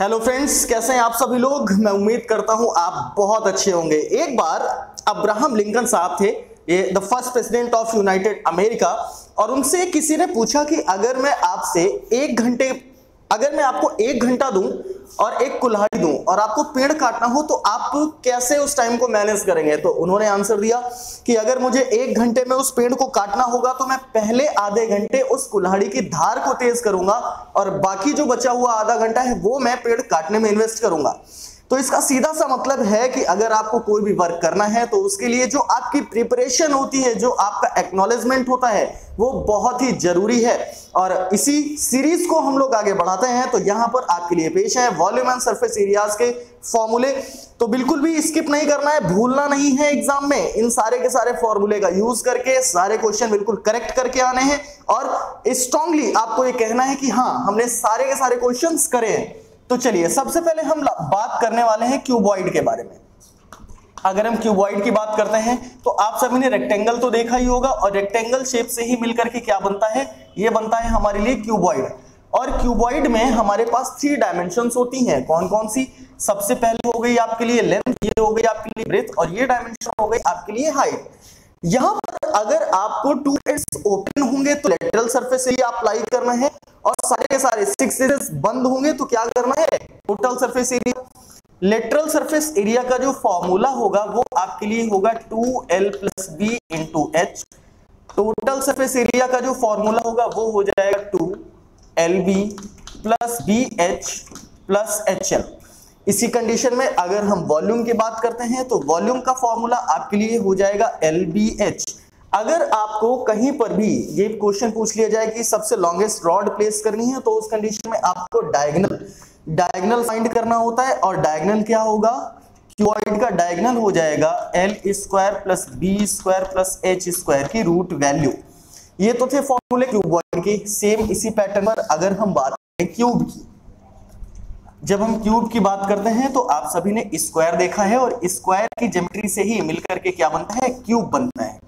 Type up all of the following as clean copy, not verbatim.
Hello friends, कैसे हैं आप सभी लोग। मैं उम्मीद करता हूं आप बहुत अच्छे होंगे। एक बार अब्राहम लिंकन साहब थे, ये the first president of United America, और उनसे किसी ने पूछा कि अगर मैं आपको 1 घंटा दूं और एक कुल्हाड़ी दूं और आपको पेड़ काटना हो तो आप कैसे उस टाइम को मैनेज करेंगे। तो उन्होंने आंसर दिया कि अगर मुझे 1 घंटे में उस पेड़ को काटना होगा तो मैं पहले आधे घंटे उस कुल्हाड़ी की धार को तेज करूंगा और बाकी जो बचा हुआ आधा घंटा है वो मैं पेड़ काटने में इन्वेस्ट करूंगा। तो इसका सीधा सा मतलब है कि अगर आपको कोई भी वर्क करना है तो उसके लिए जो आपकी प्रिपरेशन होती है, जो आपका एक्नॉलेजमेंट होता है, वो बहुत ही जरूरी है। और इसी सीरीज को हम लोग आगे बढ़ाते हैं। तो यहां पर आपके लिए पेश है वॉल्यूम एंड सरफेस एरियाज के फॉर्मूले। तो बिल्कुल भी स्किप नहीं करना है, भूलना नहीं है। एग्जाम में इन सारे के सारे फॉर्मूले का यूज करके सारे क्वेश्चन बिल्कुल करेक्ट करके आने हैं और स्ट्रांगली आपको ये कहना है कि हाँ, हमने सारे के सारे क्वेश्चन करे हैं। तो चलिए, सबसे पहले हम बात करने वाले हैं क्यूबॉइड के बारे में। अगर हम क्यूबॉइड की बात करते हैं तो आप सभी ने रेक्टेंगल तो देखा ही होगा, और रेक्टेंगल शेप से ही मिलकर के क्या बनता है, ये बनता है हमारे लिए क्यूबॉइड। और क्यूबॉइड में हमारे पास 3 डायमेंशंस होती हैं। कौन कौन सी? सबसे पहले हो गई आपके लिए लेंथ, ये हो गई आपके लिए ब्रेथ, और ये डायमेंशन हो गई आपके लिए हाइट। यहां पर अगर आपको 2 एंड्स ओपन होंगे तो लेटरल सरफेस एरिया अप्लाई करना है, और सारे के सारे 6 एजेस बंद होंगे तो क्या करना है, total surface area. Lateral surface area का जो फॉर्मूला होगा वो आपके लिए होगा 2l + b × h। Total surface area का जो फॉर्मूला होगा वो हो जाएगा 2lb + bh + hL। इसी कंडीशन में अगर हम वॉल्यूम की बात करते हैं तो वॉल्यूम का फॉर्मूला आपके लिए हो जाएगा lbh। अगर आपको कहीं पर भी ये क्वेश्चन पूछ लिया जाए कि सबसे लॉन्गेस्ट रॉड प्लेस करनी है तो उस कंडीशन में आपको डायगोनल फाइंड करना होता है। और डायगोनल क्या होगा, क्यूबॉइड का डायगोनल हो जाएगा l² + b² + h² की रूट वैल्यू। ये तो थे फॉर्मूले क्यूबॉइड के। सेम इसी पैटर्न पर अगर हम बात करें क्यूब की, जब हम क्यूब की बात करते हैं तो आप सभी ने स्क्वायर देखा है, और स्क्वायर की ज्योमेट्री से ही मिलकर के क्या बनता है, क्यूब बनता है।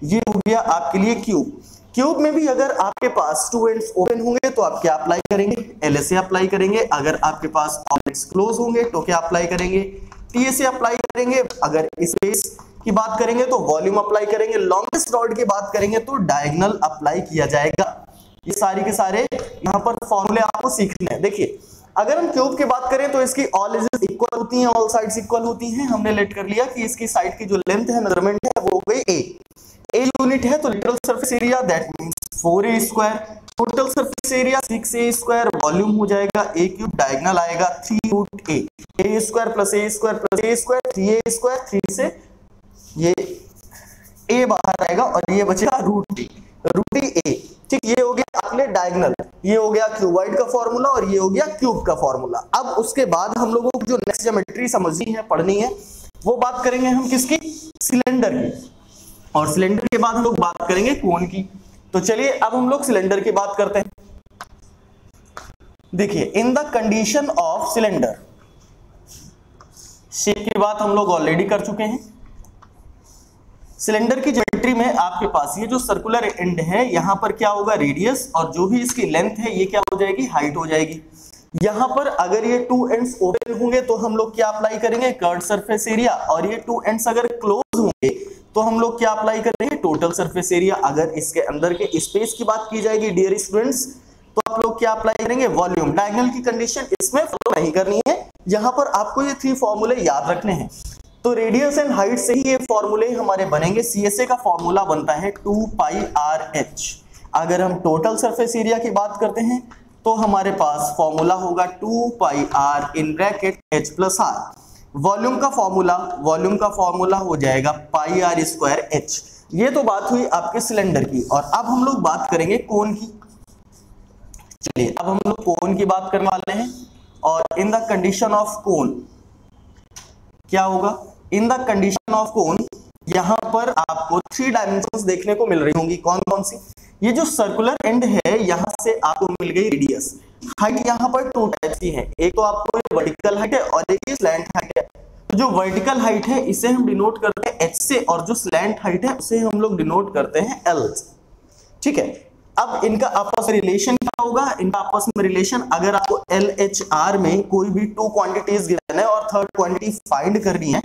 ये हो गया आपके लिए क्यूब। क्यूब में भी अगर आपके पास 2 एंड्स ओपन होंगे तो आप क्या अप्लाई करेंगे, LSA अप्लाई करेंगे। अगर आपके पास ऑल एंड्स क्लोज होंगे तो क्या अप्लाई करेंगे, TSA अप्लाई करेंगे। अगर स्पेस की बात करेंगे तो वॉल्यूम अप्लाई करेंगे। लॉन्गेस्ट रॉड की बात करेंगे तो डायगोनल अप्लाई किया जाएगा। ये सारी के सारे यहाँ पर फॉर्मूले आपको सीखने हैं। देखिए, अगर हम क्यूब की बात करें तो इसकी ऑल एजेस इक्वल होती हैं, ऑल साइड्स इक्वल होती हैं। हमने लेट कर लिया कि इसकी साइड की जो लेंथ है, मेजरमेंट है, वो हो गई a यूनिट है। तो literal surface area that means 4a², total surface area 6a², volume हो जाएगा a³, डायगोनल आएगा 3√a, a² + a² + a², 3a², 3 से ये a बाहर आएगा और ये बचेगा √a। ठीक, ये हो गया अपने डायगोनल, ये हो गया क्यूबॉइड का फॉर्मूला, और ये हो गया क्यूब का फॉर्मूला। अब उसके बाद हम लोगों को जो नेक्स्ट ज्योमेट्री समझनी है, पढ़नी है, वो बात करेंगे हम किसकी, सिलेंडर की। और सिलेंडर के बाद हम लोग बात करेंगे कोन की। तो चलिए अब हम लोग सिलेंडर की बात करते हैं। देखिए, in the condition of cylinder, shape की बात हम लोग ऑलरेडी कर चुके हैं। सिलेंडर की ज्योमेट्री में आपके पास ये जो सर्कुलर एंड है, यहां पर क्या होगा, रेडियस, और जो भी इसकी लेंथ है ये क्या हो जाएगी, हाइट हो जाएगी। यहां पर अगर ये 2 एंड्स ओपन होंगे तो हम लोग क्या अप्लाई करेंगे, कर्व्ड सरफेस एरिया। और ये 2 एंड्स अगर क्लोज होंगे तो हम लोग क्या अप्लाई करेंगे, टोटल सरफेस एरिया। अगर इसके अंदर के स्पेस की बात की जाएगी डियर स्टूडेंट्स, तो आप लोग क्या अप्लाई करेंगे, वॉल्यूम। डायगोनल की कंडीशन इसमें फॉलो नहीं करनी है, यहां पर आपको ये 3 फॉर्मूले याद रखने हैं। तो रेडियस एंड हाइट से ही ये फॉर्मूले हमारे बनेंगे। CSA का फॉर्मूला बनता है 2πRh। अगर हम टोटल सरफेस एरिया की बात करते हैं तो हमारे पास फॉर्मूला होगा 2πr (h + r). वॉल्यूम का फॉर्मूला हो जाएगा πr²h। ये तो बात हुई आपके सिलेंडर की। और अब हम लोग बात करेंगे कोन की। चलिए, अब हम लोग कोन की बात करने वाले हैं। और in the condition of cone क्या होगा, in the condition of cone यहां पर आपको 3 डायमेंशंस देखने को मिल रही होंगी। कौन कौन सी, ये जो सर्कुलर एंड है, यहां से आपको मिल गई रेडियस। हाइट यहां पर 2 टाइप्स की है, एक तो आपको वर्टिकल हाइट है और एक स्लैंट हाइट है। तो जो वर्टिकल हाइट है इसे हम डिनोट करते हैं h से, और जो स्लैंट हाइट है उसे हम लोग डिनोट करते हैं l। ठीक है, अब इनका आपस में रिलेशन क्या होगा, इनका आपस में रिलेशन, अगर आपको LHR में कोई भी 2 क्वांटिटीज गिवन है और थर्ड क्वांटिटी फाइंड करनी है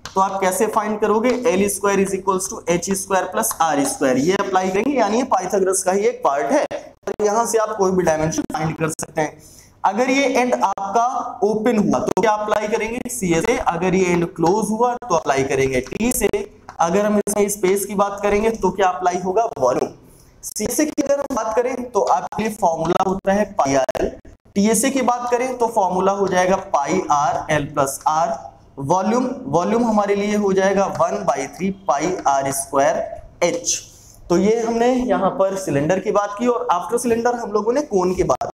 तो आप कैसे फाइंड करोगे, L square is equals to H square plus R square, ये अप्लाई करेंगे, यानी ये पाइथागोरस का ही एक पार्ट है। तो यहां से आप कोई भी डायमेंशन फाइंड कर सकते हैं। अगर ये एंड आपका ओपन हुआ तो क्या अप्लाई करेंगे, C से, अगर ये एंड क्लोज हुआ तो अप्लाई करेंगे T से, अगर हम इसमें स्पेस की बात करेंगे तो क्या अप्लाई होगा, वॉल्यूम। CSA की अगर हम बात करें तो आपके लिए फॉर्मूला होता है पाई आर एल, TSA की बात करें तो फॉर्मूला हो जाएगा pi R L plus R, volume हमारे लिए हो जाएगा 1/3 पाई आर स्क्वायर H। तो ये हमने यहाँ पर सिलेंडर की बात की और आफ्टर सिलेंडर हम लोगों ने कोन की बात।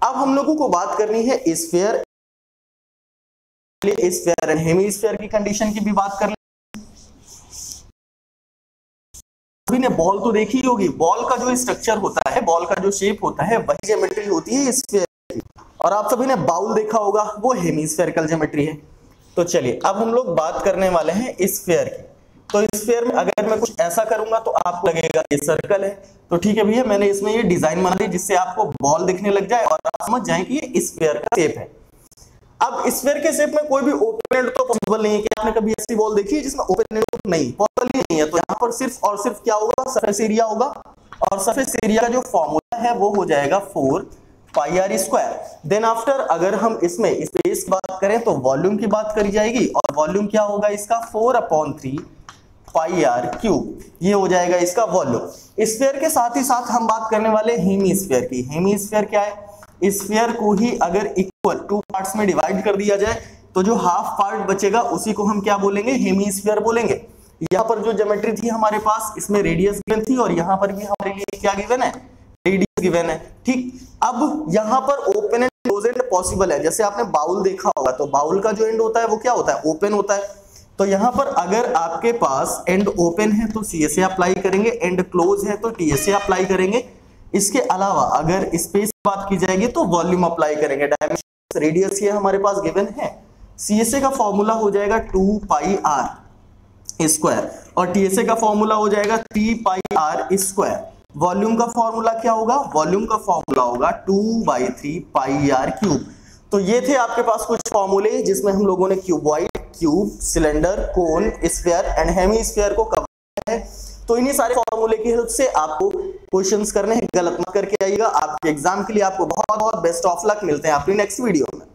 अब हम लोगों को बात करनी है स्फीयर एंड हेमीस्फीयर की कंडीशन की भी बात कर। सभी ने बॉल तो देखी होगी, बॉल का जो स्ट्रक्चर होता है, बॉल का जो शेप होता है वही ज्योमेट्री होती है स्फीयर की। और आप सभी ने बाउल देखा होगा, वो हेमीस्फेरिकल ज्योमेट्री है। तो चलिए अब हम लोग बात करने वाले हैं स्फीयर की। तो स्फीयर में अगर मैं कुछ ऐसा करूंगा तो आपको लगेगा ये सर्कल है, तो ठीक है भैया, मैंने इसमें ये डिजाइन बना दी जिससे आपको बॉल दिखने लग जाए और आप समझ जाए कि ये स्फीयर का शेप है। अब स्फीयर के शेप में कोई भी ओपन एंड तो पॉसिबल नहीं है। कि आपने कभी ऐसी बॉल देखी है जिसमें ओपन एंड नहीं, पॉसिबल ही नहीं है। तो यहाँ पर सिर्फ और सिर्फ क्या होगा, सरफेस एरिया होगा, और सरफेस एरिया का जो फॉर्मूला है वो हो जाएगा 4 पाई आर स्क्वायर। देन आफ्टर अगर हम इसमें स्पेस की बात करें तो वॉल्यूम की बात करी जाएगी, और वॉल्यूम क्या होगा इसका 4/3 पाई आर क्यूब, ये हो जाएगा इसका वॉल्यूम। स्फीयर के साथ ही साथ हम बात करने वाले हेमीस्फीयर की। हेमीस्फीयर क्या है, स्फीयर को ही अगर इक्वल 2 पार्ट्स में डिवाइड कर दिया जाए तो जो हाफ पार्ट बचेगा उसी को हम क्या बोलेंगे, हेमीस्फीयर बोलेंगे। यहाँ पर जो ज्योमेट्री थी हमारे पास, इसमें रेडियस गिवन थी और यहाँ पर भी हमारे लिए क्या गिवन है, रेडियस गिवन है। ठीक, अब यहाँ पर open and close and possible है। जैसे आपने बाउल देखा होगा तो बाउल का जो एंड होता है वो क्या होता है, ओपन होता है। तो यहाँ पर अगर आपके पास एंड ओपन है तो CSA अप्लाई करेंगे, एंड क्लोज है तो TSA अप्लाई करेंगे। इसके अलावा अगर स्पेस की बात की जाएगी तो वॉल्यूम अप्लाई करेंगे। डायमेंशन रेडियस ये हमारे पास गिवन है। CSA का फॉर्मूला हो जाएगा 2 पाई आर स्क्वायर और TSA का फॉर्मूला हो जाएगा 3 पाई आर स्क्वायर। वॉल्यूम का फॉर्मूला क्या होगा, वॉल्यूम का फॉर्मूला होगा 2/3 पाई आर क्यूब। तो ये थे आपके पास कुछ फॉर्मूले जिसमें हम लोगों ने cuboid, cube, cylinder, cone, sphere and hemisphere को कवर किया है। तो इन्हीं सारे फॉर्मूले की हेल्प से आपको क्वेश्चंस करने हैं, गलत मत करके आइएगा। आपके एग्जाम के लिए आपको बहुत बहुत बेस्ट ऑफ लक। मिलते हैं अपनी नेक्स्ट वीडियो में।